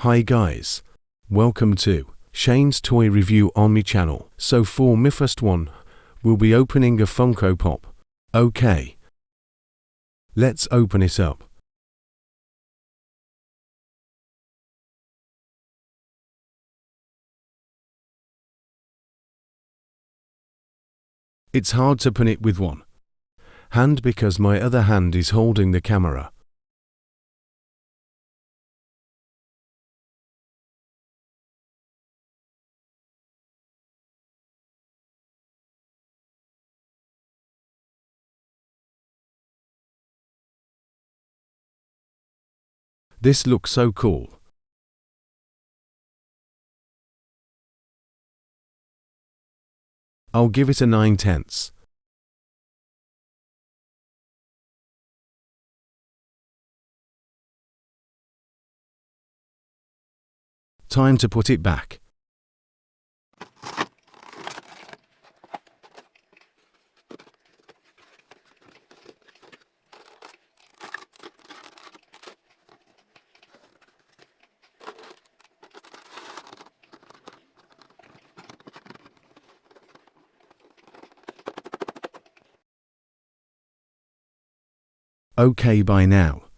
Hi guys, welcome to Shane's Toy Review on my channel. So for my first one, we'll be opening a Funko Pop. Okay, let's open it up. It's hard to pin it with one hand because my other hand is holding the camera. This looks so cool. I'll give it a 9/10. Time to put it back. Okay, bye now.